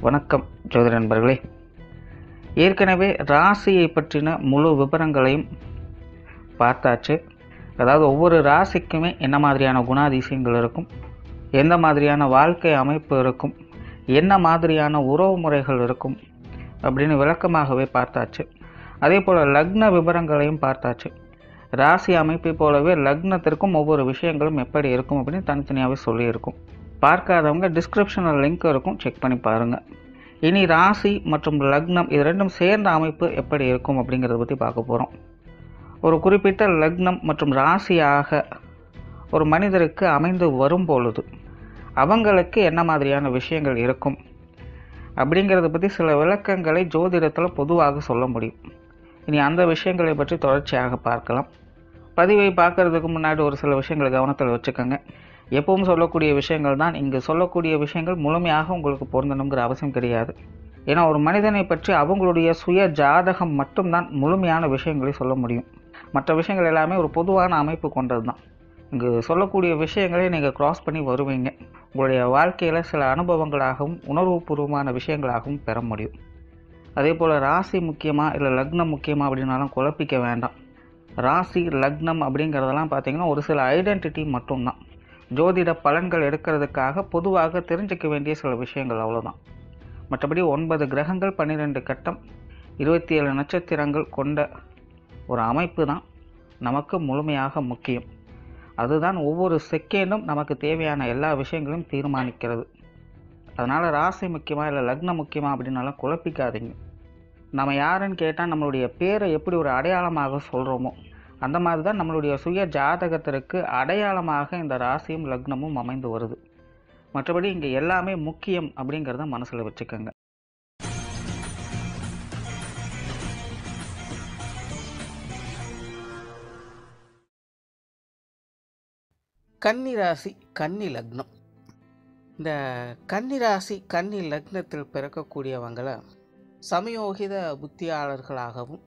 வணக்கம் ஜோதிட நண்பர்களே. ஏற்கனவே ராசியை பற்றின முழு விவரங்களையும் பார்த்தாச்சு. அதாவது ஒவ்வொரு ராசிக்குமே என்ன மாதிரியான குணாதிசயங்கள் இருக்கும், எந்த மாதிரியான வாழ்க்கை அமைப்பு இருக்கும், என்ன மாதிரியான உறவு முறைகள் இருக்கும் அப்படின்னு விளக்கமாகவே பார்த்தாச்சு. அதே போல் லக்ன விவரங்களையும் பார்த்தாச்சு. ராசி அமைப்பை போலவே லக்னத்திற்கும் ஒவ்வொரு விஷயங்களும் எப்படி இருக்கும் அப்படின்னு தனித்தனியாகவே சொல்லியிருக்கும். பார்க்காதவங்க டிஸ்கிரிப்ஷனில் லிங்க் இருக்கும், செக் பண்ணி பாருங்கள். இனி ராசி மற்றும் லக்னம் இது ரெண்டும் சேர்ந்த அமைப்பு எப்படி இருக்கும் அப்படிங்கிறத பற்றி பார்க்க போகிறோம். ஒரு குறிப்பிட்ட லக்னம் மற்றும் ராசியாக ஒரு மனிதருக்கு அமைந்து வரும் பொழுது அவங்களுக்கு என்ன மாதிரியான விஷயங்கள் இருக்கும் அப்படிங்கிறத பற்றி சில விளக்கங்களை ஜோதிடத்தில் பொதுவாக சொல்ல முடியும். இனி அந்த விஷயங்களை பற்றி தொடர்ச்சியாக பார்க்கலாம். பதிவை பார்க்குறதுக்கு முன்னாடி ஒரு சில விஷயங்களை கவனத்தில் வச்சுக்கோங்க. எப்பவும் சொல்லக்கூடிய விஷயங்கள் தான். இங்கு சொல்லக்கூடிய விஷயங்கள் முழுமையாக உங்களுக்கு பொருந்தணுங்கிற அவசியம் கிடையாது. ஏன்னா ஒரு மனிதனை பற்றி அவங்களுடைய சுய ஜாதகம் மட்டும்தான் முழுமையான விஷயங்களை சொல்ல முடியும். மற்ற விஷயங்கள் எல்லாமே ஒரு பொதுவான அமைப்பு கொண்டது தான். இங்கு சொல்லக்கூடிய விஷயங்களை நீங்கள் கிராஸ் பண்ணி வருவீங்க. உங்களுடைய வாழ்க்கையில் சில அனுபவங்களாகவும் உணர்வுபூர்வமான விஷயங்களாகவும் பெற முடியும். அதே போல் ராசி முக்கியமாக இல்லை லக்னம் முக்கியமாக அப்படின்னாலும் குழப்பிக்க வேண்டாம். ராசி லக்னம் அப்படிங்கிறதெல்லாம் பார்த்திங்கன்னா ஒரு சில ஐடென்டிட்டி மட்டும்தான். ஜோதிட பலன்கள் எடுக்கிறதுக்காக பொதுவாக தெரிஞ்சிக்க வேண்டிய சில விஷயங்கள் அவ்வளோதான். மற்றபடி 9 கிரகங்கள் 12 கட்டம் 27 நட்சத்திரங்கள் கொண்ட ஒரு அமைப்பு தான் நமக்கு முழுமையாக முக்கியம். அதுதான் ஒவ்வொரு செகண்டும் நமக்கு தேவையான எல்லா விஷயங்களையும் தீர்மானிக்கிறது. அதனால் ராசி முக்கியமாக இல்லை லக்னம் முக்கியமாக அப்படின்னாலும் குழப்பிக்காதீங்க. நம்ம யாருன்னு கேட்டால் நம்மளுடைய பேரை எப்படி ஒரு அடையாளமாக சொல்கிறோமோ அந்த மாதிரி தான் நம்மளுடைய சுய ஜாதகத்திற்கு அடையாளமாக இந்த ராசியும் லக்னமும் அமைந்து வருது. மற்றபடி இங்கே எல்லாமே முக்கியம் அப்படிங்கிறத மனசில் வச்சுக்கோங்க. கன்னி ராசி கன்னி லக்னம். இந்த கன்னி ராசி கன்னி லக்னத்தில் பிறக்கக்கூடியவங்களை சமயோகித புத்தியாளர்களாகவும்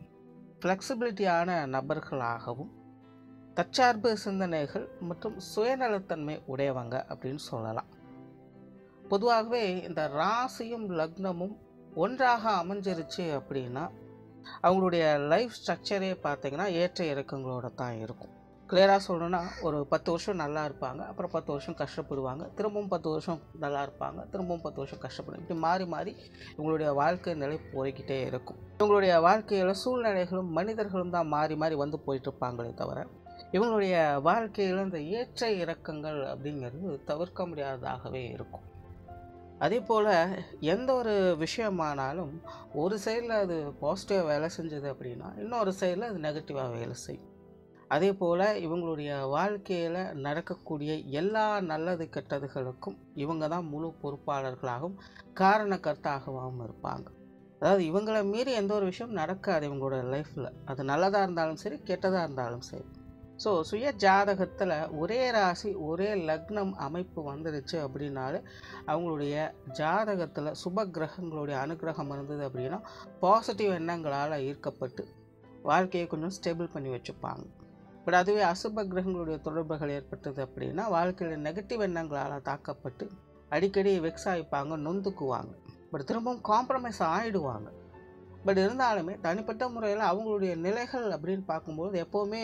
ஃப்ளெக்சிபிலிட்டியான நபர்களாகவும் தற்சார்பு சிந்தனைகள் மற்றும் சுயநலத்தன்மை உடையவங்க அப்படின்னு சொல்லலாம். பொதுவாகவே இந்த ராசியும் லக்னமும் ஒன்றாக அமைஞ்சிருச்சு அப்படின்னா அவங்களுடைய லைஃப் ஸ்ட்ரக்சரே பார்த்திங்கன்னா ஏற்ற இறக்கங்களோட தான் இருக்கும். கிளியராக சொல்லணுன்னா ஒரு 10 வருஷம் நல்லா இருப்பாங்க, அப்புறம் 10 வருஷம் கஷ்டப்படுவாங்க, திரும்பவும் 10 வருஷம் நல்லா இருப்பாங்க, திரும்பவும் 10 வருஷம் கஷ்டப்படுவாங்க. இப்படி மாறி மாறி இவங்களுடைய வாழ்க்கை நிலை போய்கிட்டே இருக்கும். இவங்களுடைய வாழ்க்கையில் சூழ்நிலைகளும் மனிதர்களும் தான் மாறி மாறி வந்து போயிட்டுருப்பாங்களே தவிர இவங்களுடைய வாழ்க்கையில் இந்த ஏற்ற இறக்கங்கள் அப்படிங்கிறது தவிர்க்க முடியாததாகவே இருக்கும். அதே போல் எந்த ஒரு விஷயமானாலும் ஒரு சைடில் அது பாசிட்டிவாக வேலை செஞ்சது அப்படின்னா இன்னொரு சைடில் அது நெகட்டிவாக வேலை செய்யும். அதே போல் இவங்களுடைய வாழ்க்கையில் நடக்கக்கூடிய எல்லா நல்லது கெட்டதுகளுக்கும் இவங்க தான் முழு பொறுப்பாளர்களாகவும் காரணக்கர்த்தாகவும் இருப்பாங்க. அதாவது இவங்களை மீறி எந்த ஒரு விஷயம் நடக்காது இவங்களோட லைஃப்பில். அது நல்லதாக இருந்தாலும் சரி, கெட்டதாக இருந்தாலும் சரி. ஸோ சுய ஜாதகத்தில் ஒரே ராசி ஒரே லக்னம் அமைப்பு வந்துடுச்சு அப்படின்னாலே அவங்களுடைய ஜாதகத்தில் சுப கிரகங்களுடைய அனுகிரகம் இருந்தது அப்படின்னா பாசிட்டிவ் எண்ணங்களால் ஈர்க்கப்பட்டு வாழ்க்கையை கொஞ்சம் ஸ்டேபிள் பண்ணி வச்சுப்பாங்க. பட் அதுவே அசுப கிரகங்களுடைய தொடர்புகள் ஏற்பட்டது அப்படின்னா வாழ்க்கையில் நெகட்டிவ் எண்ணங்களால் தாக்கப்பட்டு அடிக்கடி வெக்ஸ் ஆகிப்பாங்க, நொந்துக்குவாங்க. பட் திரும்பவும் காம்ப்ரமைஸ் ஆகிடுவாங்க. பட் இருந்தாலுமே தனிப்பட்ட முறையில் அவங்களுடைய நிலைகள் அப்படின்னு பார்க்கும்போது எப்போவுமே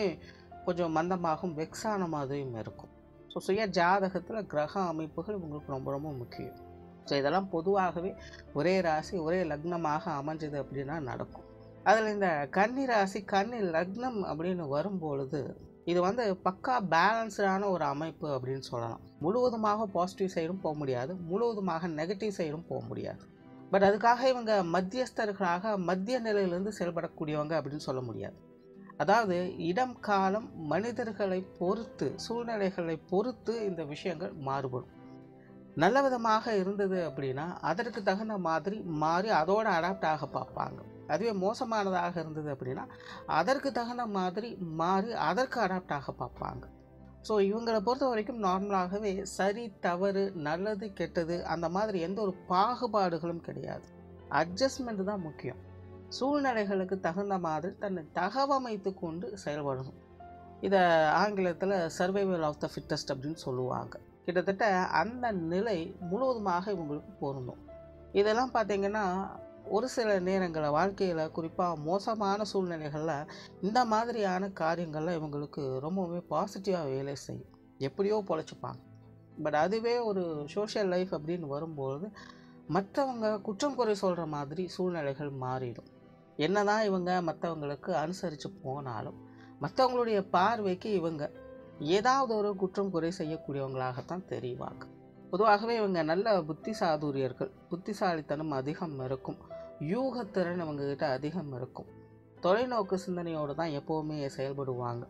கொஞ்சம் மந்தமாகவும் வெக்ஸான மாதிரியும் இருக்கும். ஸோ சுய ஜாதகத்தில் கிரக அமைப்புகள் இவங்களுக்கு ரொம்ப ரொம்ப முக்கியம். ஸோ இதெல்லாம் பொதுவாகவே ஒரே ராசி ஒரே லக்னமாக அமைஞ்சது அப்படின்னா நடக்கும். அதில் இந்த கன்னி ராசி கன்னி லக்னம் அப்படின்னு வரும்பொழுது இது பக்கா பேலன்ஸ்டான ஒரு அமைப்பு அப்படின்னு சொல்லலாம். முழுவதுமாக பாசிட்டிவ் சைடும் போக முடியாது, முழுவதுமாக நெகட்டிவ் சைடும் போக முடியாது. பட் அதுக்காக இவங்க மத்தியஸ்தர்களாக மத்திய நிலையிலிருந்து செயல்படக்கூடியவங்க அப்படின்னு சொல்ல முடியாது. அதாவது இடம் காலம் மனிதர்களை பொறுத்து சூழ்நிலைகளை பொறுத்து இந்த விஷயங்கள் மாறுபடும். நல்ல விதமாக இருந்தது அப்படின்னா அதற்கு தகுந்த மாதிரி மாறி அதோடு அடாப்ட் ஆக பார்ப்பாங்க. அதுவே மோசமானதாக இருந்தது அப்படின்னா அதற்கு தகுந்த மாதிரி மாறி அதற்கு அடாப்ட் ஆக பார்ப்பாங்க. ஸோ இவங்களை பொறுத்த வரைக்கும் நார்மலாகவே சரி தவறு நல்லது கெட்டது அந்த மாதிரி எந்த ஒரு பாகுபாடுகளும் கிடையாது. அட்ஜஸ்ட்மெண்ட் தான் முக்கியம். சூழ்நிலைகளுக்கு தகுந்த மாதிரி தன்னை தகவமைத்து கொண்டு செயல்படணும். இதை ஆங்கிலத்தில் சர்வைவல் ஆஃப் த ஃபிட்டஸ்ட் அப்படின்னு சொல்லுவாங்க. கிட்டத்தட்ட அந்த நிலை முழுவதுமாக இவங்களுக்கு பொருந்தும். இதெல்லாம் பார்த்திங்கன்னா ஒரு சில நேரங்களில் வாழ்க்கையில் குறிப்பாக மோசமான சூழ்நிலைகளில் இந்த மாதிரியான காரியங்கள்லாம் இவங்களுக்கு ரொம்பவுமே பாசிட்டிவாக வேலை செய்யும். எப்படியோ பொழைச்சிப்பாங்க. பட் அதுவே ஒரு சோஷியல் லைஃப் அப்படின்னு வரும்போது மற்றவங்க குற்றம் குறை சொல்கிற மாதிரி சூழ்நிலைகள் மாறிடும். என்னதான் இவங்க மற்றவங்களுக்கு அனுசரித்து போனாலும் மற்றவங்களுடைய பார்வைக்கு இவங்க ஏதாவது ஒரு குற்றம் குறை செய்யக்கூடியவங்களாகத்தான் தெரிவாங்க. பொதுவாகவே இவங்க நல்ல புத்தி சாதுரியர்கள், புத்திசாலித்தனம் அதிகம் இருக்கும், யூகத்திறன் இவங்ககிட்ட அதிகம் இருக்கும், தொலைநோக்கு சிந்தனையோடு தான் எப்போவுமே செயல்படுவாங்க,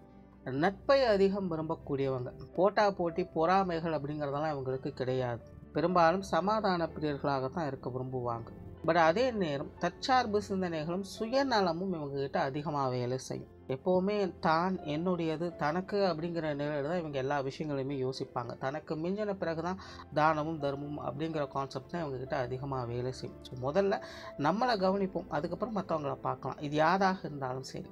நட்பை அதிகம் விரும்பக்கூடியவங்க, போட்டா போட்டி பொறாமைகள் அப்படிங்கிறதெல்லாம் இவங்களுக்கு கிடையாது. பெரும்பாலும் சமாதான பிரியர்களாகத்தான் இருக்க விரும்புவாங்க. பட் அதே நேரம் தற்சார்பு சிந்தனைகளும் சுயநலமும் இவங்ககிட்ட அதிகமாக வேலை செய்யும். எப்போவுமே தான் என்னுடையது தனக்கு அப்படிங்கிற நிலையில் தான் இவங்க எல்லா விஷயங்களையுமே யோசிப்பாங்க. தனக்கு மிஞ்சின பிறகு தான் தானமும் தர்மமும் அப்படிங்கிற கான்செப்ட் தான் இவங்ககிட்ட அதிகமாக வேலை செய்யும். ஸோ முதல்ல நம்மளை கவனிப்போம், அதுக்கப்புறம் மற்றவங்கள பார்க்கலாம். இது யாராக இருந்தாலும் சரி,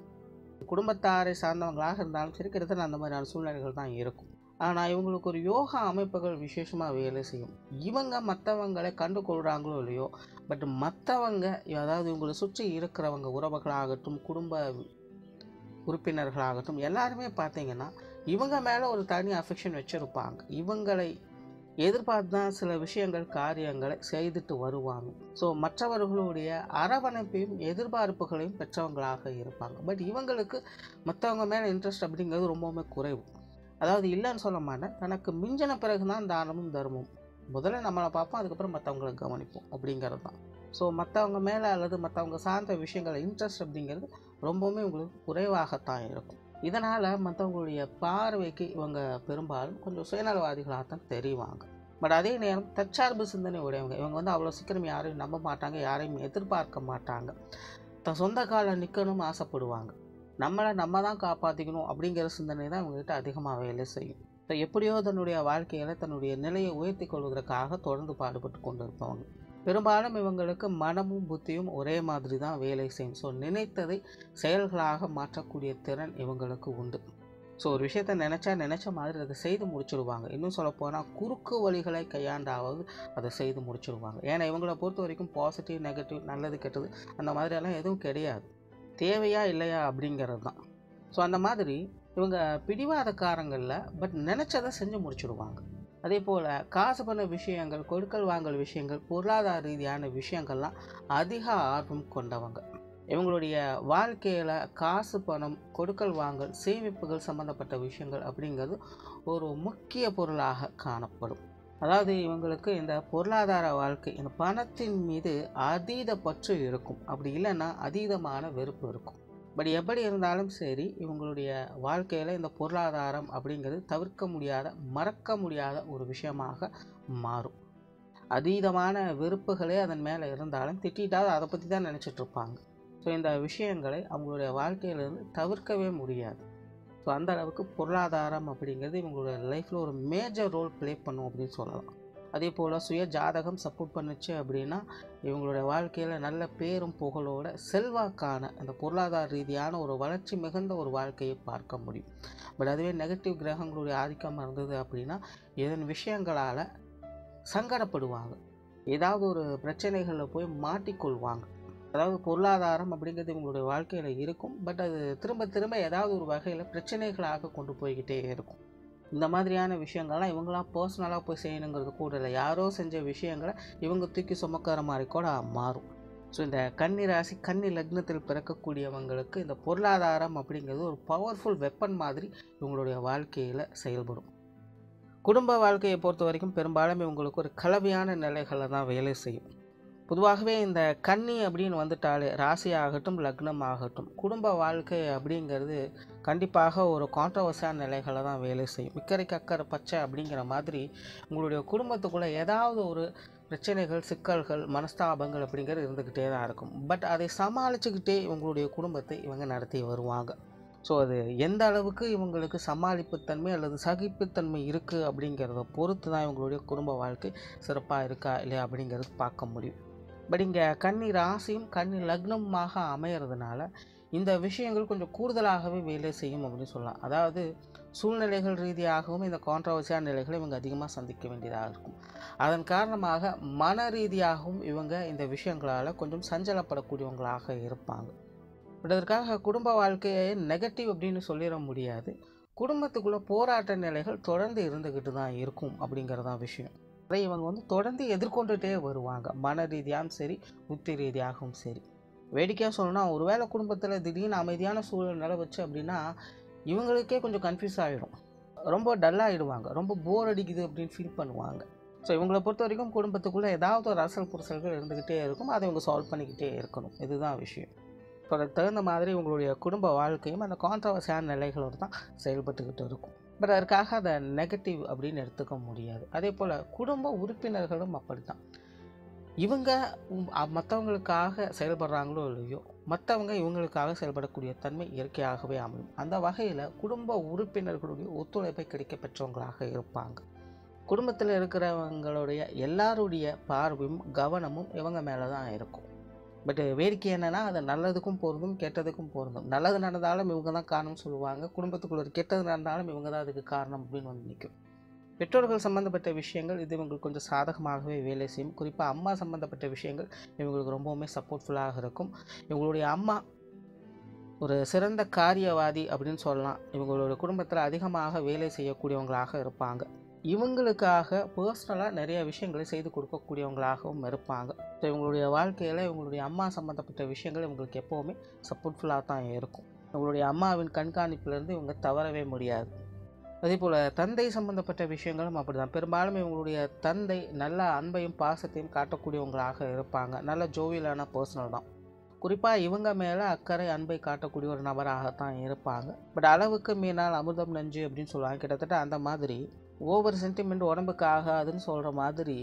குடும்பத்தாரை சார்ந்தவங்களாக இருந்தாலும் சரி, கிட்டத்தட்ட அந்த மாதிரியான சூழ்நிலைகள் தான் இருக்கும். ஆனால் இவங்களுக்கு ஒரு யோகா அமைப்புகள் விசேஷமாக வேலை செய்யும். இவங்க மற்றவங்களை கண்டு கொள்கிறாங்களோ இல்லையோ, பட் மற்றவங்க அதாவது இவங்களை சுற்றி இருக்கிறவங்க உறவுகளாகட்டும் குடும்ப உறுப்பினர்களாகட்டும் எல்லாருமே பார்த்திங்கன்னா இவங்க மேலே ஒரு தனி அஃபெக்ஷன் வச்சுருப்பாங்க. இவங்களை எதிர்பார்த்து தான் சில விஷயங்கள் காரியங்களை செய்துட்டு வருவாங்க. ஸோ மற்றவர்களுடைய அரவணைப்பையும் எதிர்பார்ப்புகளையும் பெற்றவங்களாக இருப்பாங்க. பட் இவங்களுக்கு மற்றவங்க மேலே இன்ட்ரெஸ்ட் அப்படிங்கிறது ரொம்பவுமே குறைவு. அதாவது இல்லைன்னு சொல்ல மாட்டேன், தனக்கு மிஞ்சின பிறகு தான் தானமும் தர்மமும். முதல்ல நம்மளை பார்ப்போம், அதுக்கப்புறம் மற்றவங்களை கவனிப்போம் அப்படிங்கிறது தான். ஸோ மற்றவங்க மேலே அல்லது மற்றவங்க சார்ந்த விஷயங்கள் இன்ட்ரெஸ்ட் அப்படிங்கிறது ரொம்பவுமே உங்களுக்கு குறைவாகத்தான் இருக்கும். இதனால் மற்றவங்களுடைய பார்வைக்கு இவங்க பெரும்பாலும் கொஞ்சம் சுயநலவாதிகளாகத்தான் தெரிவாங்க. பட் அதே நேரம் தற்சார்பு சிந்தனை உடையவங்க. இவங்க அவ்வளோ சீக்கிரம் யாரையும் நம்ப மாட்டாங்க, யாரையும் எதிர்பார்க்க மாட்டாங்க, தன் சொந்த காலில் நிற்கணும்னு ஆசைப்படுவாங்க. நம்மளை நம்ம தான் காப்பாற்றிக்கணும் அப்படிங்கிற சிந்தனை தான் இவங்ககிட்ட அதிகமாக வேலை செய்யும். ஸோ எப்படியோ தன்னுடைய வாழ்க்கையில் தன்னுடைய நிலையை உயர்த்தி கொள்வதற்காக தொடர்ந்து பாடுபட்டு கொண்டு இருப்பவங்க. பெரும்பாலும் இவங்களுக்கு மனமும் புத்தியும் ஒரே மாதிரி தான் வேலை செய்யும். ஸோ நினைத்ததை செயல்களாக மாற்றக்கூடிய திறன் இவங்களுக்கு உண்டு. ஸோ ஒரு விஷயத்தை நினச்ச மாதிரி அதை செய்து முடிச்சுடுவாங்க. இன்னும் சொல்லப்போனால் குறுக்கு வழிகளை கையாண்டாவது அதை செய்து முடிச்சுடுவாங்க. ஏன்னா இவங்களை பொறுத்த வரைக்கும் பாசிட்டிவ் நெகட்டிவ் நல்லது கெட்டது அந்த மாதிரியெல்லாம் எதுவும் கிடையாது. தேவையா இல்லையா அப்படிங்கிறது தான். ஸோ அந்த மாதிரி இவங்க பிடிவாதக்காரங்களில் பட் நினச்சதை செஞ்சு முடிச்சுடுவாங்க. அதே போல் காசு பண்ண விஷயங்கள், கொடுக்கல் வாங்கல் விஷயங்கள், பொருளாதார ரீதியான விஷயங்கள்லாம் அதிக ஆர்வம் கொண்டவங்க. இவங்களுடைய வாழ்க்கையில் காசு பணம் கொடுக்கல் வாங்கல் சேமிப்புகள் சம்மந்தப்பட்ட விஷயங்கள் அப்படிங்கிறது ஒரு முக்கிய பொருளாக காணப்படும். அதாவது இவங்களுக்கு இந்த பொருளாதார வாழ்க்கை இந்த பணத்தின் மீது அதீத பற்று இருக்கும், அப்படி இல்லைன்னா அதீதமான வெறுப்பு இருக்கும். பட் எப்படி இருந்தாலும் சரி இவங்களுடைய வாழ்க்கையில் இந்த பொருளாதாரம் அப்படிங்கிறது தவிர்க்க முடியாத மறக்க முடியாத ஒரு விஷயமாக மாறும். அதீதமான வெறுப்புகளே அதன் மேலே இருந்தாலும் திட்டாவது அதை பற்றி தான் நினச்சிட்ருப்பாங்க. ஸோ இந்த விஷயங்களை அவங்களுடைய வாழ்க்கையிலிருந்து தவிர்க்கவே முடியாது. ஸோ அந்த அளவுக்கு பொருளாதாரம் அப்படிங்கிறது இவங்களுடைய லைஃப்பில் ஒரு மேஜர் ரோல் ப்ளே பண்ணும் அப்படின்னு சொல்லலாம். அதே போல் சுய ஜாதகம் சப்போர்ட் பண்ணுச்சு அப்படின்னா இவங்களுடைய வாழ்க்கையில் நல்ல பேரும் புகழோட செல்வாக்கான அந்த பொருளாதார ரீதியான ஒரு வளர்ச்சி மிகுந்த ஒரு வாழ்க்கையை பார்க்க முடியும். பட் அதுவே நெகட்டிவ் கிரகங்களுடைய ஆதிக்கம் இருந்தது அப்படின்னா இதன் விஷயங்களால் சங்கடப்படுவாங்க, ஏதாவது ஒரு பிரச்சனைகளில் போய் மாட்டிக்கொள்வாங்க. அதாவது பொருளாதாரம் அப்படிங்கிறது இவங்களுடைய வாழ்க்கையில் இருக்கும், பட் அது திரும்ப திரும்ப ஏதாவது ஒரு வகையில் பிரச்சனைகளாக கொண்டு போய்கிட்டே இருக்கும். இந்த மாதிரியான விஷயங்கள்லாம் இவங்களாம் பர்சனலாக போய் செய்யணுங்கிறது கூட இல்லை, யாரோ செஞ்ச விஷயங்களை இவங்க தூக்கி சுமக்கிற மாதிரி கூட மாறும். ஸோ இந்த கன்னி ராசி கன்னி லக்னத்தில் பிறக்கக்கூடியவங்களுக்கு இந்த பொருளாதாரம் அப்படிங்கிறது ஒரு பவர்ஃபுல் வெப்பன் மாதிரி இவங்களுடைய வாழ்க்கையில் செயல்படும். குடும்ப வாழ்க்கையை பொறுத்த வரைக்கும் பெரும்பாலும் இவங்களுக்கு ஒரு கலவையான நிலைகளை தான் வேலை செய்யும். பொதுவாகவே இந்த கன்னி அப்படின்னு வந்துட்டாலே ராசி ஆகட்டும் லக்னம் ஆகட்டும் குடும்ப வாழ்க்கை அப்படிங்கிறது கண்டிப்பாக ஒரு கான்ட்ரவர்ஸான நிலைகளை தான் வேலை செய்யும். இக்கரைக்கு அக்கறை பச்சை அப்படிங்கிற மாதிரி உங்களுடைய குடும்பத்துக்குள்ளே ஏதாவது ஒரு பிரச்சனைகள் சிக்கல்கள் மனஸ்தாபங்கள் அப்படிங்கிறது இருந்துக்கிட்டே தான் இருக்கும். பட் அதை சமாளிச்சுக்கிட்டே உங்களுடைய குடும்பத்தை இவங்க நடத்தி வருவாங்க. ஸோ அது எந்த அளவுக்கு இவங்களுக்கு சமாளிப்புத்தன்மை அல்லது சகிப்புத்தன்மை இருக்குது அப்படிங்கிறத பொறுத்து தான் இவங்களுடைய குடும்ப வாழ்க்கை சிறப்பாக இருக்கா இல்லையா அப்படிங்கிறது பார்க்க முடியும். பட் இங்கே கன்னி ராசியும் கன்னி லக்னமாக அமைகிறதுனால இந்த விஷயங்கள் கொஞ்சம் கூடுதலாகவே வேலை செய்யும் அப்படின்னு சொல்லலாம். அதாவது சூழ்நிலைகள் ரீதியாகவும் இந்த கான்ட்ரவர்சியான நிலைகளை இவங்க அதிகமாக சந்திக்க வேண்டியதாக இருக்கும். அதன் காரணமாக மன ரீதியாகவும் இவங்க இந்த விஷயங்களால் கொஞ்சம் சஞ்சலப்படக்கூடியவங்களாக இருப்பாங்க. பட் அதற்காக குடும்ப வாழ்க்கையை நெகட்டிவ் அப்படின்னு சொல்லிட முடியாது. குடும்பத்துக்குள்ளே போராட்ட நிலைகள் தொடர்ந்து இருந்துக்கிட்டு தான் இருக்கும் அப்படிங்கிறதான் விஷயம். அதை இவங்க தொடர்ந்து எதிர்கொண்டுட்டே வருவாங்க, மன ரீதியாகவும் சரி புத்தி ரீதியாகவும் சரி. வேடிக்கையாக சொல்லணும்னா, ஒருவேளை குடும்பத்தில் திடீர்னு அமைதியான சூழல் நிலவுச்சு அப்படின்னா இவங்களுக்கே கொஞ்சம் கன்ஃபியூஸ் ஆகிடும், ரொம்ப டல்லாகிடுவாங்க, ரொம்ப போர் அடிக்குது அப்படின்னு ஃபீல் பண்ணுவாங்க. ஸோ இவங்களை பொறுத்த வரைக்கும் குடும்பத்துக்குள்ளே ஏதாவது ஒரு அரசல் புரசல்கள் இருந்துக்கிட்டே இருக்கும், அதை இவங்க சால்வ் பண்ணிக்கிட்டே இருக்கணும். இதுதான் விஷயம். ஸோ அதுக்கு தகுந்த மாதிரி உங்களுடைய குடும்ப வாழ்க்கையும் அந்த கான்ட்ரவர்சியான நிலைகளோடு தான் செயல்பட்டுக்கிட்டு இருக்கும். பட் அதற்காக அதை நெகட்டிவ் அப்படின்னு எடுத்துக்க முடியாது. அதே போல் குடும்ப உறுப்பினர்களும் அப்படி தான். இவங்க மற்றவங்களுக்காக செயல்படுறாங்களோ இல்லையோ, மற்றவங்க இவங்களுக்காக செயல்படக்கூடிய தன்மை இயற்கையாகவே அமையும். அந்த வகையில் குடும்ப உறுப்பினர்களுடைய ஒத்துழைப்பை கிடைக்க பெற்றவங்களாக இருப்பாங்க. குடும்பத்தில் இருக்கிறவங்களுடைய எல்லாருடைய பார்வையும் கவனமும் இவங்க மேலே தான் இருக்கும். பட் வேடிக்கை என்னென்னா, அது நல்லதுக்கும் பொருந்தும் கெட்டதுக்கும் பொருந்தும். நல்லது நடந்தாலும் இவங்க தான் காரணம்னு சொல்லுவாங்க, குடும்பத்துக்குள்ள ஒரு கெட்டது நடந்தாலும் இவங்க தான் அதுக்கு காரணம் அப்படின்னு நிற்கும். பெற்றோர்கள் சம்மந்தப்பட்ட விஷயங்கள் இது இவங்களுக்கு கொஞ்சம் சாதகமாகவே வேலை செய்யும். குறிப்பாக அம்மா சம்மந்தப்பட்ட விஷயங்கள் இவங்களுக்கு ரொம்பவுமே சப்போர்ட்ஃபுல்லாக இருக்கும். இவங்களுடைய அம்மா ஒரு சிறந்த காரியவாதி அப்படின்னு சொல்லலாம். இவங்களோட குடும்பத்தில் அதிகமாக வேலை செய்யக்கூடியவங்களாக இருப்பாங்க. இவங்களுக்காக பர்சனலாக நிறைய விஷயங்களை செய்து கொடுக்கக்கூடியவங்களாகவும் இருப்பாங்க. ஸோ இவங்களுடைய வாழ்க்கையில் இவங்களுடைய அம்மா சம்மந்தப்பட்ட விஷயங்கள் இவங்களுக்கு எப்போவுமே சப்போர்ட்ஃபுல்லாக தான் இருக்கும். இவங்களுடைய அம்மாவின் கண்காணிப்பிலிருந்து இவங்க தவறவே முடியாது. அதே போல் தந்தை சம்மந்தப்பட்ட விஷயங்களும் அப்படி தான். பெரும்பாலும் இவங்களுடைய தந்தை நல்ல அன்பையும் பாசத்தையும் காட்டக்கூடியவங்களாக இருப்பாங்க. நல்ல ஜோவியலான பர்சனல் தான். குறிப்பாக இவங்க மேலே அக்கறை அன்பை காட்டக்கூடிய ஒரு நபராகத்தான் இருப்பாங்க. பட் அளவுக்கு மீனால் அமிர்தம் நஞ்சு அப்படின்னு சொல்லுவாங்க. கிட்டத்தட்ட அந்த மாதிரி ஓவர் சென்டிமெண்ட் உடம்புக்கு ஆகாதுன்னு சொல்கிற மாதிரி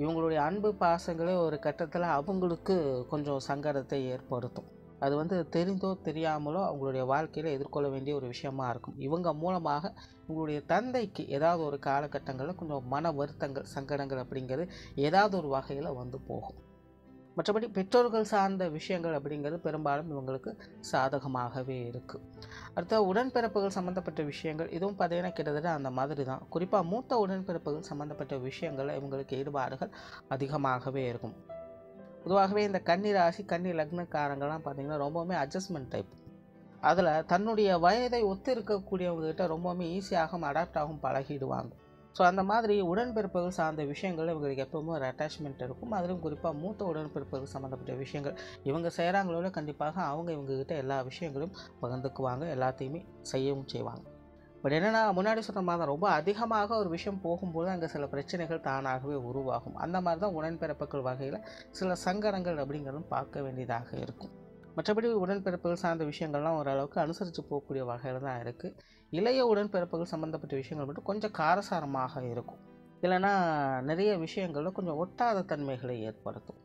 இவங்களுடைய அன்பு பாசங்களே ஒரு கட்டத்தில் அவங்களுக்கு கொஞ்சம் சங்கடத்தை ஏற்படுத்தும். அது தெரிந்தோ தெரியாமலோ அவங்களுடைய வாழ்க்கையில் எதிர்கொள்ள வேண்டிய ஒரு விஷயமா இருக்கும். இவங்க மூலமாக உங்களுடைய தந்தைக்கு ஏதாவது ஒரு காலகட்டங்களில் கொஞ்சம் மன வருத்தங்கள் சங்கடங்கள் அப்படிங்கிறது ஏதாவது ஒரு வகையில் போகும். மற்றபடி பெற்றோர்கள் சார்ந்த விஷயங்கள் அப்படிங்கிறது பெரும்பாலும் இவங்களுக்கு சாதகமாகவே இருக்குது. அடுத்த உடன்பிறப்புகள் சம்மந்தப்பட்ட விஷயங்கள் இதுவும் பார்த்தீங்கன்னா கிட்டத்தட்ட அந்த மாதிரி தான். குறிப்பாக மூத்த உடன்பிறப்புகள் சம்மந்தப்பட்ட விஷயங்களில் இவங்களுக்கு ஈடுபாடுகள் அதிகமாகவே இருக்கும். பொதுவாகவே இந்த கன்னி ராசி கன்னி லக்னக்காரங்கள்லாம் பார்த்திங்கன்னா ரொம்பவுமே அட்ஜஸ்ட்மெண்ட் டைப். அதில் தன்னுடைய வயதை ஒத்து இருக்கக்கூடியவங்ககிட்ட ரொம்பவுமே ஈஸியாகவும் அடாப்ட் பழகிடுவாங்க. ஸோ அந்த மாதிரி உடன்பிறப்புகள் சார்ந்த விஷயங்கள் இவங்களுக்கு எப்போவுமே ஒரு அட்டாச்மெண்ட் இருக்கும். அதிலும் குறிப்பாக மூத்த உடன்பிறப்புகள் சம்மந்தப்பட்ட விஷயங்கள் இவங்க செய்கிறாங்களோட கண்டிப்பாக அவங்க இவங்ககிட்ட எல்லா விஷயங்களும் பகிர்ந்துக்குவாங்க, எல்லாத்தையுமே செய்யவும் செய்வாங்க. பட் என்னென்னா, முன்னாடி சொன்ன மாதிரி தான் ரொம்ப அதிகமாக ஒரு விஷயம் போகும்போது அங்கே சில பிரச்சனைகள் தானாகவே உருவாகும். அந்த மாதிரி தான் உடன்பிறப்புகள் வகையில் சில சங்கடங்கள் அப்படிங்கிறதும் பார்க்க வேண்டியதாக இருக்கும். மற்றபடி உடன்பிறப்புகள் சார்ந்த விஷயங்கள்லாம் ஓரளவுக்கு அனுசரித்து போகக்கூடிய வகையில் தான் இருக்குது. இளைய உடன்பிறப்புகள் சம்மந்தப்பட்ட விஷயங்கள் மட்டும் கொஞ்சம் காரசாரமாக இருக்கும். இல்லைன்னா நிறைய விஷயங்களில் கொஞ்சம் ஒட்டாத தன்மைகளை ஏற்படுத்தும்.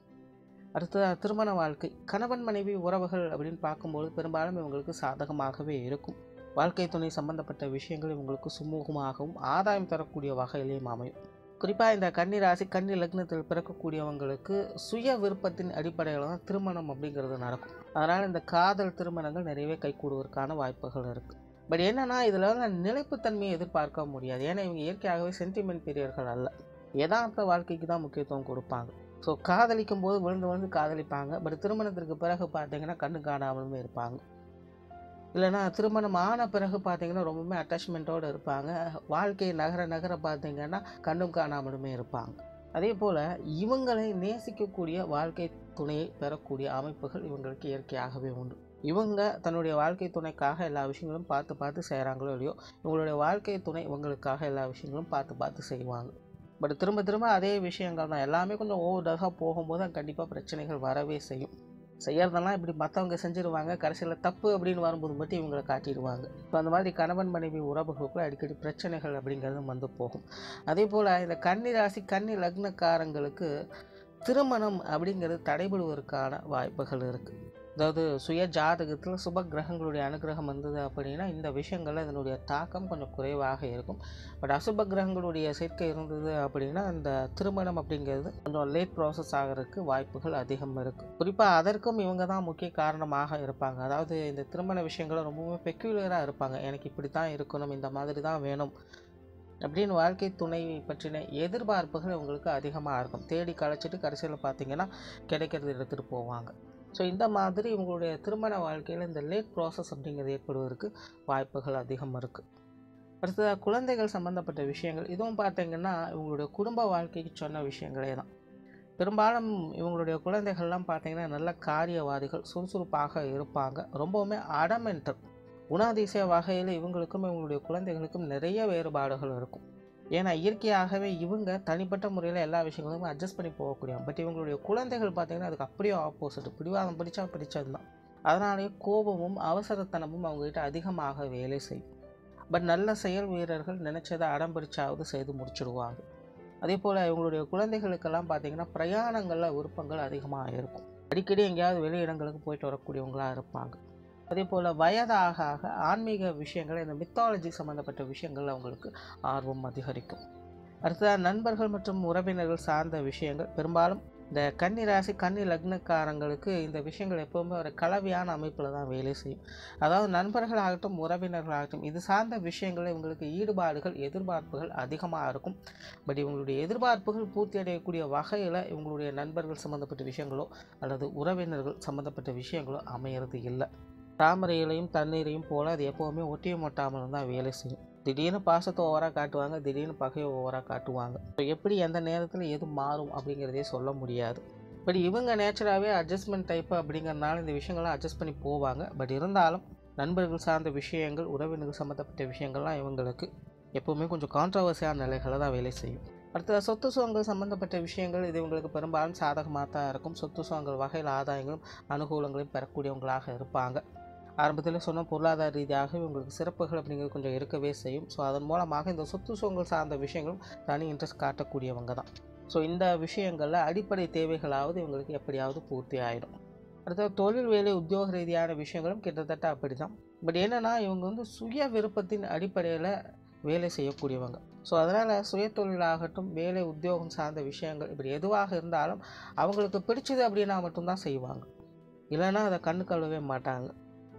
அடுத்ததாக திருமண வாழ்க்கை, கணவன் மனைவி உறவுகள் அப்படின்னு பார்க்கும்போது பெரும்பாலும் இவங்களுக்கு சாதகமாகவே இருக்கும். வாழ்க்கை துணை சம்மந்தப்பட்ட விஷயங்கள் இவங்களுக்கு சுமூகமாகவும் ஆதாயம் தரக்கூடிய வகையிலையும் அமையும். குறிப்பாக இந்த கன்னி ராசி கன்னி லக்னத்தில் பிறக்கக்கூடியவங்களுக்கு சுய விருப்பத்தின் அடிப்படையில் தான் திருமணம் அப்படிங்கிறது நடக்கும். அதனால் இந்த காதல் திருமணங்கள் நிறையவே கைகூடுவதற்கான வாய்ப்புகள் இருக்குது. பட் என்னென்னா, இதில் நிலைப்புத்தன்மையை எதிர்பார்க்க முடியாது. ஏன்னா இவங்க இயற்கையாகவே சென்டிமெண்ட் பிரியர்கள் அல்ல, யதார்த்த வாழ்க்கைக்கு தான் முக்கியத்துவம் கொடுப்பாங்க. ஸோ காதலிக்கும் போது விழுந்து காதலிப்பாங்க. பட் திருமணத்திற்கு பிறகு பார்த்தீங்கன்னா கண்ணு காணாமலுமே இருப்பாங்க. இல்லைனா திருமணம் ஆன பிறகு பார்த்திங்கன்னா ரொம்பவுமே அட்டாச்மெண்ட்டோடு இருப்பாங்க. வாழ்க்கை நகர பார்த்திங்கன்னா கண்ணும் காணாமலுமே இருப்பாங்க. அதே போல் இவங்களை நேசிக்கக்கூடிய வாழ்க்கை துணையை பெறக்கூடிய அமைப்புகள் இவங்களுக்கு இயற்கையாகவே உண்டு. இவங்க தன்னுடைய வாழ்க்கை துணைக்காக எல்லா விஷயங்களும் பார்த்து செய்கிறாங்களோ இல்லையோ, இவங்களுடைய வாழ்க்கை துணை இவங்களுக்காக எல்லா விஷயங்களும் பார்த்து செய்வாங்க. பட் திரும்ப அதே விஷயங்கள் தான். எல்லாமே கொஞ்சம் ஓவர்டாக போகும்போது கண்டிப்பாக பிரச்சனைகள் வரவே செய்யும். செய்கிறதெல்லாம் இப்படி மற்றவங்க செஞ்சுருவாங்க, கடைசியில் தப்பு அப்படின்னு வரும்போது மட்டும் இவங்களை காட்டிடுவாங்க. இப்போ அந்த மாதிரி கணவன் மனைவி உறவுகளுக்குள்ள அடிக்கடி பிரச்சனைகள் அப்படிங்கிறது போகும். அதே போல் இந்த கன்னி ராசி கன்னி லக்னக்காரங்களுக்கு திருமணம் அப்படிங்கிறது தடைபடுவதற்கான வாய்ப்புகள் இருக்குது. அதாவது சுய ஜாதகத்தில் சுப கிரகங்களுடைய அனுகிரகம் வந்தது அப்படின்னா இந்த விஷயங்களில் இதனுடைய தாக்கம் கொஞ்சம் குறைவாக இருக்கும். பட் அசுப கிரகங்களுடைய சேர்க்கை இருந்தது அப்படின்னா இந்த திருமணம் அப்படிங்கிறது கொஞ்சம் லேட் ப்ராசஸ் ஆகிறதுக்கு வாய்ப்புகள் அதிகம் இருக்குது. குறிப்பாக அதற்கும் இவங்க தான் முக்கிய காரணமாக இருப்பாங்க. அதாவது இந்த திருமண விஷயங்களை ரொம்பவே பெக்யூலராக இருப்பாங்க. எனக்கு இப்படி தான் இருக்கணும், இந்த மாதிரி தான் வேணும் அப்படின்னு வாழ்க்கை துணை பற்றின எதிர்பார்ப்புகள் உங்களுக்கு அதிகமாக இருக்கும். தேடி கழிச்சிட்டு கடைசியில் பார்த்தீங்கன்னா கிடைக்கிறது எடுத்துகிட்டு போவாங்க. ஸோ இந்த மாதிரி உங்களுடைய திருமண வாழ்க்கையில் இந்த லேட் ப்ராசஸ் அப்படிங்கிறது ஏற்படுவதற்கு வாய்ப்புகள் அதிகம் இருக்குது. அடுத்ததாக குழந்தைகள் சம்மந்தப்பட்ட விஷயங்கள், இதுவும் பார்த்தீங்கன்னா இவங்களுடைய குடும்ப வாழ்க்கைக்கு சொன்ன விஷயங்களே தான். பெரும்பாலும் இவங்களுடைய குழந்தைகள்லாம் பார்த்தீங்கன்னா நல்ல காரியவாதிகள், சுறுசுறுப்பாக இருப்பாங்க, ரொம்பவுமே அடமென்டல். குணாதிசய வகையில் இவங்களுக்கும் இவங்களுடைய குழந்தைகளுக்கும் நிறைய வேறுபாடுகள் இருக்கும். ஏன்னா இயற்கையாகவே இவங்க தனிப்பட்ட முறையில் எல்லா விஷயங்களும் அட்ஜஸ்ட் பண்ணி போகக்கூடியவங்க. பட் இவங்களுடைய குழந்தைகள் பார்த்திங்கன்னா அதுக்கு அப்படியே ஆப்போசிட். பிடிவாதம் பிடிச்சா பிடிச்சது தான். அதனாலேயே கோபமும் அவசரத்தனமும் அவங்ககிட்ட அதிகமாக வேலை செய்யும். பட் நல்ல செயல் வீரர்கள் நினச்சதை அடம் பிடிச்சாவது செய்து முடிச்சுடுவாங்க. அதே போல் இவங்களுடைய குழந்தைகளுக்கெல்லாம் பார்த்திங்கன்னா பிரயாணங்களில் விருப்பங்கள் அதிகமாக இருக்கும். அடிக்கடி எங்கேயாவது வெளியிடங்களுக்கு போயிட்டு வரக்கூடியவங்களாக இருப்பாங்க. அதே போல் வயதாக ஆன்மீக விஷயங்கள், இந்த மித்தாலஜி சம்மந்தப்பட்ட விஷயங்கள் அவங்களுக்கு ஆர்வம் அதிகரிக்கும். அடுத்ததாக நண்பர்கள் மற்றும் உறவினர்கள் சார்ந்த விஷயங்கள், பெரும்பாலும் இந்த கன்னி ராசி கன்னி லக்னக்காரங்களுக்கு இந்த விஷயங்கள் எப்போவுமே ஒரு கலவையான அமைப்பில் தான் வேலை செய்யும். அதாவது நண்பர்களாகட்டும் உறவினர்களாகட்டும் இது சார்ந்த விஷயங்கள் இவங்களுக்கு ஈடுபாடுகள் எதிர்பார்ப்புகள் அதிகமாக இருக்கும். பட் இவங்களுடைய எதிர்பார்ப்புகள் பூர்த்தி அடையக்கூடிய வகையில் இவங்களுடைய நண்பர்கள் சம்மந்தப்பட்ட விஷயங்களோ அல்லது உறவினர்கள் சம்மந்தப்பட்ட விஷயங்களோ அமையிறது இல்லை. தாமரையிலையும் தண்ணீரையும் போல் அது எப்போவுமே ஒட்டியும் ஒட்டாமல் தான் வேலை செய்யும். திடீர்னு பாசத்தை ஓவராக காட்டுவாங்க, திடீர்னு பகையை ஓவராக காட்டுவாங்க. ஸோ எப்படி எந்த நேரத்தில் எது மாறும் அப்படிங்கிறதே சொல்ல முடியாது. பட் இவங்க நேச்சராகவே அட்ஜஸ்ட்மெண்ட் டைப்பு அப்படிங்கிறதுனால இந்த விஷயங்கள்லாம் அட்ஜஸ்ட் பண்ணி போவாங்க. பட் இருந்தாலும் நண்பர்கள் சார்ந்த விஷயங்கள், உறவினர்கள் சம்மந்தப்பட்ட விஷயங்கள்லாம் இவங்களுக்கு எப்போவுமே கொஞ்சம் கான்ட்ரவர்சியான நிலைகளை தான் வேலை செய்யும். அடுத்தது சொத்து சுகங்கள் சம்மந்தப்பட்ட விஷயங்கள், இது இவங்களுக்கு பெரும்பாலும் சாதகமாக தான் இருக்கும். சொத்து சுகங்கள் வகையில் ஆதாயங்களும் அனுகூலங்களையும் பெறக்கூடியவங்களாக இருப்பாங்க. ஆரம்பத்தில் சொன்ன பொருளாதார ரீதியாக இவங்களுக்கு சிறப்புகள் அப்படிங்கிறது கொஞ்சம் இருக்கவே செய்யும். ஸோ அதன் மூலமாக இந்த சொத்து சுகங்கள் சார்ந்த விஷயங்களும் தனி இன்ட்ரெஸ்ட் காட்டக்கூடியவங்க தான். ஸோ இந்த விஷயங்களில் அடிப்படை தேவைகளாவது இவங்களுக்கு எப்படியாவது பூர்த்தி ஆகிடும். அடுத்தது தொழில் வேலை உத்தியோக ரீதியான விஷயங்களும் கிட்டத்தட்ட அப்படி தான். பட் என்னென்னா இவங்க சுய விருப்பத்தின் அடிப்படையில் வேலை செய்யக்கூடியவங்க. ஸோ அதனால் சுய தொழிலாகட்டும் வேலை உத்தியோகம் சார்ந்த விஷயங்கள் இப்படி எதுவாக இருந்தாலும் அவங்களுக்கு பிடிச்சது அப்படின்னா மட்டும்தான் செய்வாங்க. இல்லைன்னா அதை கண்ணு கழுவவே மாட்டாங்க.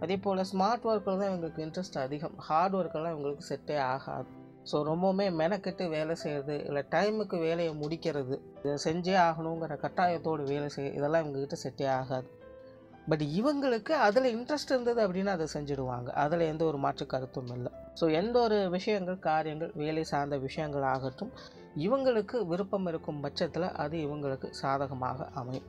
அதே போல் ஸ்மார்ட் ஒர்க்கில் தான் இவங்களுக்கு இன்ட்ரெஸ்ட் அதிகம். ஹார்ட் ஒர்க்கெல்லாம் இவங்களுக்கு செட்டே ஆகாது. ஸோ ரொம்பவுமே மெனக்கெட்டு வேலை செய்கிறது, இல்லை டைமுக்கு வேலையை முடிக்கிறது, இதை செஞ்சே ஆகணுங்கிற கட்டாயத்தோடு வேலை இதெல்லாம் இவங்ககிட்ட செட்டே ஆகாது. பட் இவங்களுக்கு அதில் இன்ட்ரெஸ்ட் இருந்தது அப்படின்னா அதை செஞ்சுடுவாங்க. அதில் எந்த ஒரு மாற்று கருத்தும் இல்லை. ஸோ எந்த ஒரு விஷயங்கள் காரியங்கள் வேலை சார்ந்த விஷயங்கள் ஆகட்டும் இவங்களுக்கு விருப்பம் இருக்கும் பட்சத்தில் அது இவங்களுக்கு சாதகமாக அமையும்.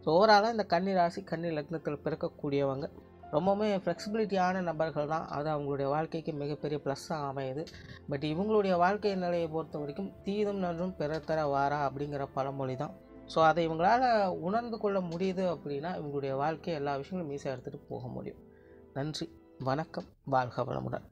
ஸோ ஓவராலாக இந்த கன்னி ராசி கன்னி லக்னத்தில் பிறக்கக்கூடியவங்க ரொம்பவுமே ஃப்ளெக்சிபிலிட்டியான நபர்கள் தான். அது அவங்களுடைய வாழ்க்கைக்கு மிகப்பெரிய ப்ளஸ்ஸாக அமையுது. பட் இவங்களுடைய வாழ்க்கை நிலையை பொறுத்த வரைக்கும் தீதும் நன்றும் பிறத்தர வாரா அப்படிங்கிற பழமொழி தான். ஸோ அதை இவங்களால் உணர்ந்து கொள்ள முடியுது அப்படின்னா இவங்களுடைய வாழ்க்கை எல்லா விஷயங்களும் ஈஸியாக எடுத்துகிட்டு போக முடியும். நன்றி, வணக்கம், வாழ்க வளமுடன்.